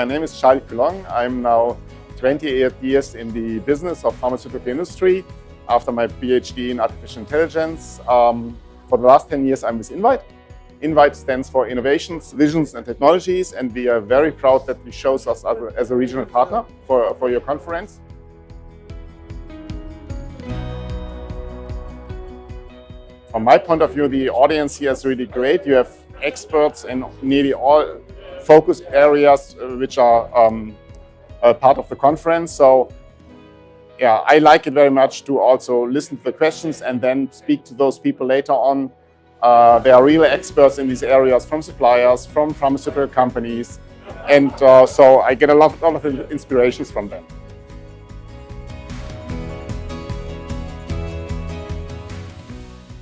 My name is Carl-Helmut Coulon. I'm now 28 years in the business of pharmaceutical industry after my PhD in artificial intelligence. For the last 10 years, I'm with INVITE. INVITE stands for Innovations, Visions and Technologies, and we are very proud that you chose us as a regional partner for your conference. From my point of view, the audience here is really great. You have experts in nearly all focus areas which are part of the conference. So yeah, I like it very much to also listen to the questions and then speak to those people later on. They are real experts in these areas, from suppliers, from pharmaceutical companies, and so I get a lot of inspirations from them.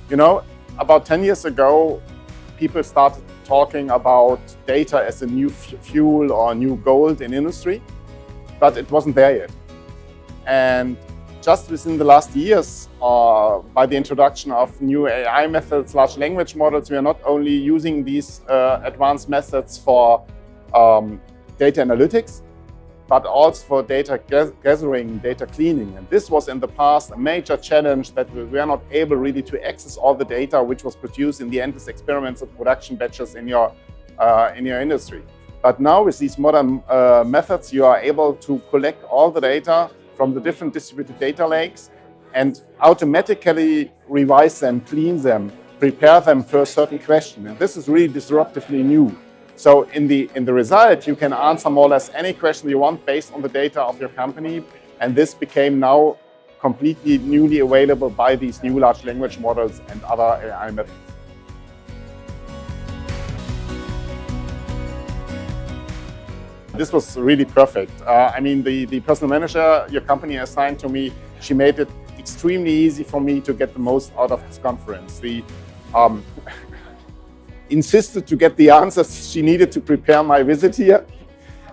You know, about 10 years ago, people started talking about data as a new fuel or new gold in industry, but it wasn't there yet. And just within the last years, by the introduction of new AI methods, large language models, we are not only using these advanced methods for data analytics, but also for data gathering, data cleaning. And this was in the past a major challenge, that we were not able really to access all the data which was produced in the endless experiments of production batches in your industry. But now with these modern methods, you are able to collect all the data from the different distributed data lakes and automatically revise them, clean them, prepare them for a certain question. And this is really disruptively new. So in the result, you can answer more or less any question you want based on the data of your company. And this became now completely newly available by these new large language models and other AI methods. This was really perfect. I mean, the personal manager your company assigned to me, she made it extremely easy for me to get the most out of this conference. The insisted to get the answers she needed to prepare my visit here,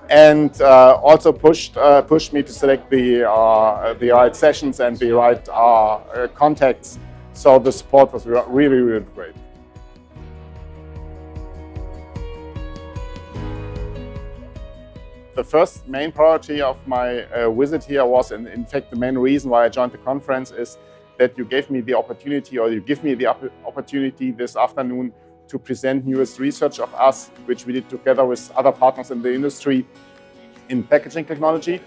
and also pushed me to select the right sessions and the right contacts. So the support was really, really great. The first main priority of my visit here was, in fact, the main reason why I joined the conference is that you gave me the opportunity, or you give me the opportunity this afternoon to present newest research of us, which we did together with other partners in the industry in packaging technology.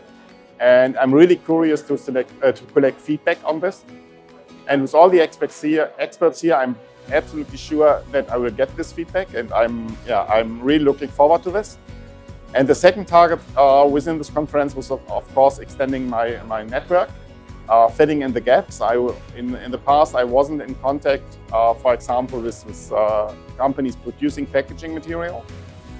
And I'm really curious to collect feedback on this. And with all the experts here, I'm absolutely sure that I will get this feedback, and I'm really looking forward to this. And the second target within this conference was, of course, extending my network, filling in the gaps. In the past, I wasn't in contact, for example, with companies producing packaging material,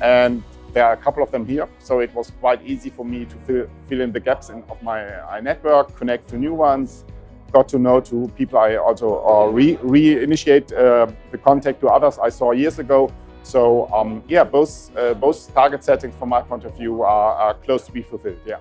and there are a couple of them here. So it was quite easy for me to fill in the gaps of my network, connect to new ones, got to know to people I also reinitiate the contact to others I saw years ago. So yeah, both target settings from my point of view are close to be fulfilled. Yeah.